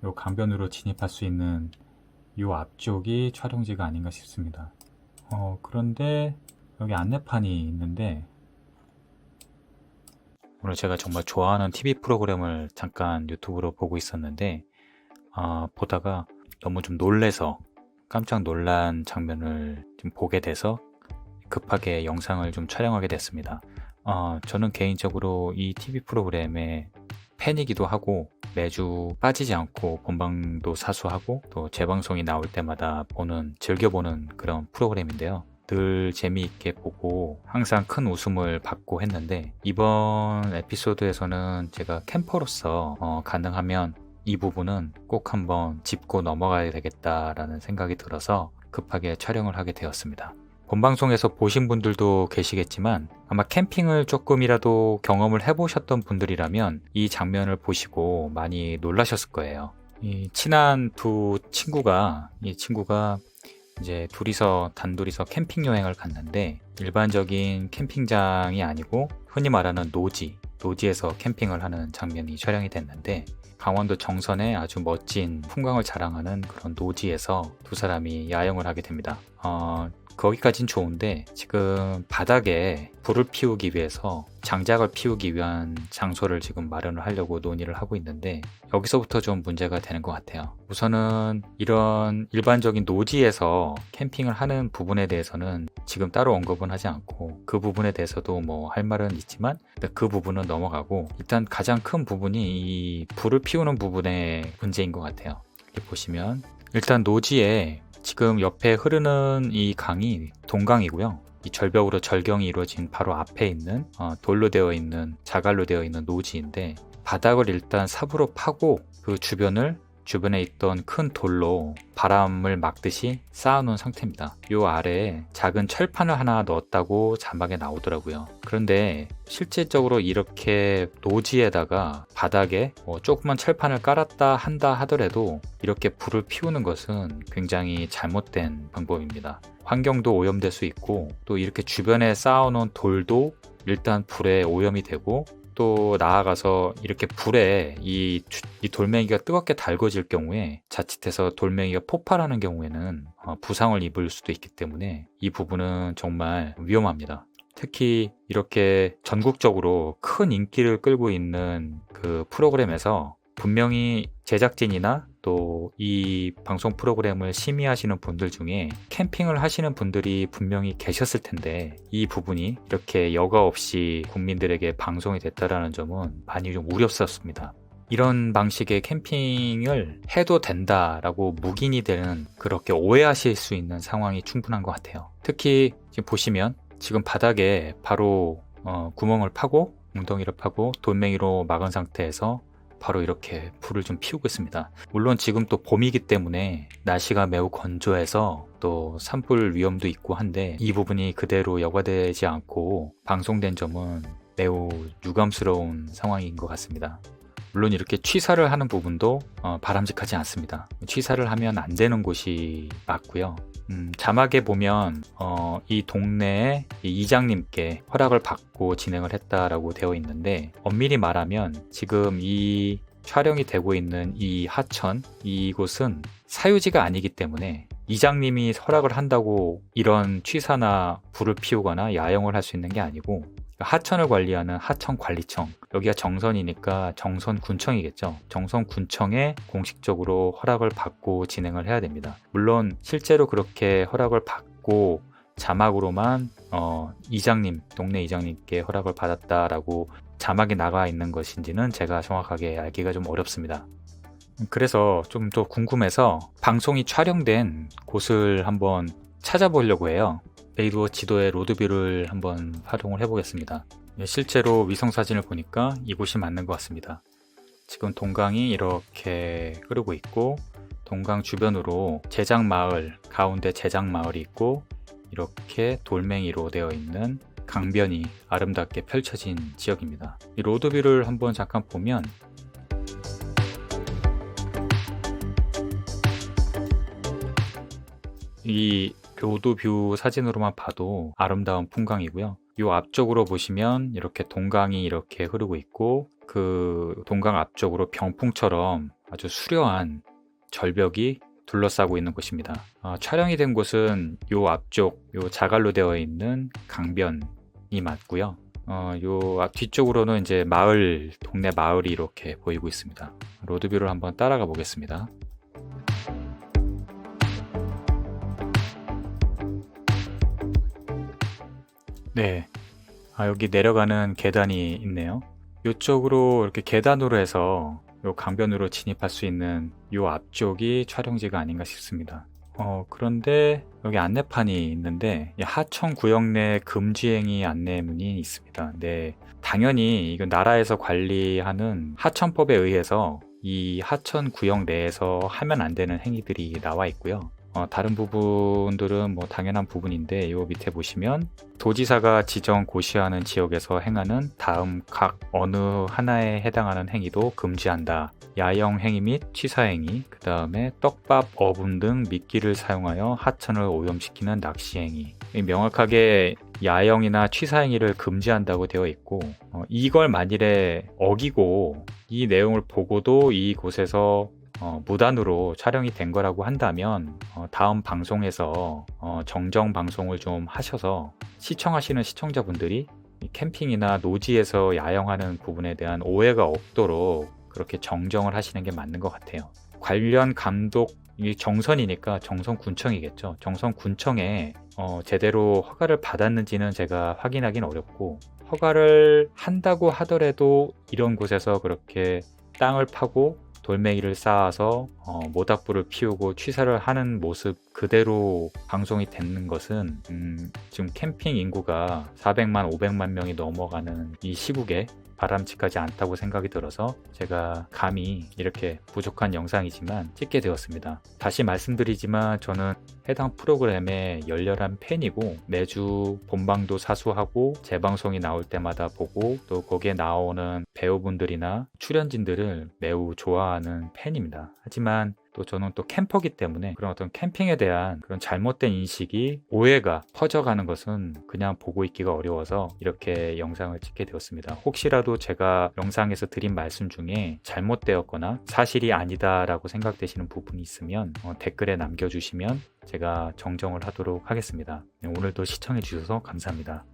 요 강변으로 진입할 수 있는 요 앞쪽이 촬영지가 아닌가 싶습니다. 그런데 여기 안내판이 있는데, 오늘 제가 정말 좋아하는 TV 프로그램을 잠깐 유튜브로 보고 있었는데, 보다가 너무 좀 놀래서 깜짝 놀란 장면을 좀 보게 돼서 급하게 영상을 좀 촬영하게 됐습니다. 저는 개인적으로 이 TV 프로그램의 팬이기도 하고, 매주 빠지지 않고 본방도 사수하고 또 재방송이 나올 때마다 즐겨보는 그런 프로그램인데요. 늘 재미있게 보고 항상 큰 웃음을 받고 했는데, 이번 에피소드에서는 제가 캠퍼로서 가능하면 이 부분은 꼭 한번 짚고 넘어가야 되겠다라는 생각이 들어서 급하게 촬영을 하게 되었습니다. 본방송에서 보신 분들도 계시겠지만 아마 캠핑을 조금이라도 경험을 해보셨던 분들이라면 이 장면을 보시고 많이 놀라셨을 거예요. 이 친한 이 친구가 이제 단둘이서 캠핑 여행을 갔는데, 일반적인 캠핑장이 아니고 흔히 말하는 노지에서 캠핑을 하는 장면이 촬영이 됐는데, 강원도 정선의 아주 멋진 풍광을 자랑하는 그런 노지에서 두 사람이 야영을 하게 됩니다. 거기까진 좋은데 지금 바닥에 불을 피우기 위해서 장작을 피우기 위한 장소를 지금 마련을 하려고 논의를 하고 있는데, 여기서부터 좀 문제가 되는 것 같아요. 우선은 이런 일반적인 노지에서 캠핑을 하는 부분에 대해서는 지금 따로 언급은 하지 않고, 그 부분에 대해서도 뭐 할 말은 있지만 그 부분은 넘어가고, 일단 가장 큰 부분이 이 불을 피우는 부분의 문제인 것 같아요. 이렇게 보시면 일단 노지에 지금 옆에 흐르는 이 강이 동강이고요. 이 절벽으로 절경이 이루어진 바로 앞에 있는 돌로 되어 있는, 자갈로 되어 있는 노지인데, 바닥을 일단 삽으로 파고 그 주변에 있던 큰 돌로 바람을 막듯이 쌓아놓은 상태입니다. 이 아래에 작은 철판을 하나 넣었다고 자막에 나오더라고요. 그런데 실질적으로 이렇게 노지에다가 바닥에 조그만 철판을 깔았다 한다 하더라도 이렇게 불을 피우는 것은 굉장히 잘못된 방법입니다. 환경도 오염될 수 있고, 또 이렇게 주변에 쌓아놓은 돌도 일단 불에 오염이 되고, 또 나아가서 이렇게 불에 이 돌멩이가 뜨겁게 달궈질 경우에 자칫해서 돌멩이가 폭발하는 경우에는 부상을 입을 수도 있기 때문에 이 부분은 정말 위험합니다. 특히 이렇게 전국적으로 큰 인기를 끌고 있는 그 프로그램에서 분명히 제작진이나 또 이 방송 프로그램을 심의하시는 분들 중에 캠핑을 하시는 분들이 분명히 계셨을 텐데, 이 부분이 이렇게 여과 없이 국민들에게 방송이 됐다라는 점은 많이 좀 우려스럽습니다. 이런 방식의 캠핑을 해도 된다라고 묵인이 되는, 그렇게 오해하실 수 있는 상황이 충분한 것 같아요. 특히 지금 보시면 지금 바닥에 바로 구멍을 파고 웅덩이를 파고 돌멩이로 막은 상태에서 바로 이렇게 불을 좀 피우고 있습니다. 물론 지금 또 봄이기 때문에 날씨가 매우 건조해서 또 산불 위험도 있고 한데, 이 부분이 그대로 여과되지 않고 방송된 점은 매우 유감스러운 상황인 것 같습니다. 물론 이렇게 취사를 하는 부분도 바람직하지 않습니다. 취사를 하면 안 되는 곳이 맞고요. 자막에 보면 이 동네에 이장님께 허락을 받고 진행을 했다라고 되어 있는데, 엄밀히 말하면 지금 이 촬영이 되고 있는 이 하천, 이곳은 사유지가 아니기 때문에 이장님이 허락을 한다고 이런 취사나 불을 피우거나 야영을 할 수 있는 게 아니고, 하천을 관리하는 하천관리청, 여기가 정선이니까 정선군청이겠죠. 정선군청에 공식적으로 허락을 받고 진행을 해야 됩니다. 물론 실제로 그렇게 허락을 받고 자막으로만 동네 이장님께 허락을 받았다라고 자막이 나가 있는 것인지는 제가 정확하게 알기가 좀 어렵습니다. 그래서 좀 더 궁금해서 방송이 촬영된 곳을 한번 찾아보려고 해요. 네이버 지도의 로드뷰를 한번 활용을 해보겠습니다. 실제로 위성사진을 보니까 이곳이 맞는 것 같습니다. 지금 동강이 이렇게 흐르고 있고, 동강 주변으로 가운데 제장마을이 있고, 이렇게 돌멩이로 되어 있는 강변이 아름답게 펼쳐진 지역입니다. 이 로드뷰를 한번 잠깐 보면 이 로드뷰 사진으로만 봐도 아름다운 풍광이고요. 이 앞쪽으로 보시면 이렇게 동강이 이렇게 흐르고 있고, 그 동강 앞쪽으로 병풍처럼 아주 수려한 절벽이 둘러싸고 있는 곳입니다. 촬영이 된 곳은 요 앞쪽 요 자갈로 되어 있는 강변이 맞고요. 요 뒤쪽으로는 이제 동네 마을이 이렇게 보이고 있습니다. 로드뷰를 한번 따라가 보겠습니다. 네, 여기 내려가는 계단이 있네요. 이쪽으로 이렇게 계단으로 해서 요 강변으로 진입할 수 있는 요 앞쪽이 촬영지가 아닌가 싶습니다. 그런데 여기 안내판이 있는데 하천구역 내 금지행위 안내문이 있습니다. 네, 당연히 이건 나라에서 관리하는 하천법에 의해서 이 하천구역 내에서 하면 안 되는 행위들이 나와 있고요. 다른 부분들은 뭐 당연한 부분인데 이 밑에 보시면 도지사가 지정 고시하는 지역에서 행하는 다음 각 어느 하나에 해당하는 행위도 금지한다. 야영 행위 및 취사 행위, 그 다음에 떡밥, 어분 등 미끼를 사용하여 하천을 오염시키는 낚시 행위. 명확하게 야영이나 취사 행위를 금지한다고 되어 있고, 이걸 만일에 어기고 이 내용을 보고도 이곳에서 무단으로 촬영이 된 거라고 한다면 다음 방송에서 정정 방송을 좀 하셔서 시청하시는 시청자분들이 캠핑이나 노지에서 야영하는 부분에 대한 오해가 없도록 그렇게 정정을 하시는 게 맞는 것 같아요. 관련 감독, 이 정선이니까 정선군청이겠죠. 정선군청에 제대로 허가를 받았는지는 제가 확인하기는 어렵고, 허가를 한다고 하더라도 이런 곳에서 그렇게 땅을 파고 돌멩이를 쌓아서 모닥불을 피우고 취사를 하는 모습 그대로 방송이 되는 것은 지금 캠핑 인구가 400만, 500만 명이 넘어가는 이 시국에 바람직하지 않다고 생각이 들어서 제가 감히 이렇게 부족한 영상이지만 찍게 되었습니다. 다시 말씀드리지만 저는 해당 프로그램의 열렬한 팬이고 매주 본방도 사수하고 재방송이 나올 때마다 보고 또 거기에 나오는 배우분들이나 출연진들을 매우 좋아하는 팬입니다. 하지만 또 저는 또 캠퍼기 때문에 그런 어떤 캠핑에 대한 그런 잘못된 인식이 오해가 퍼져가는 것은 그냥 보고 있기가 어려워서 이렇게 영상을 찍게 되었습니다. 혹시라도 제가 영상에서 드린 말씀 중에 잘못되었거나 사실이 아니다라고 생각되시는 부분이 있으면 댓글에 남겨주시면 제가 정정을 하도록 하겠습니다. 오늘도 시청해 주셔서 감사합니다.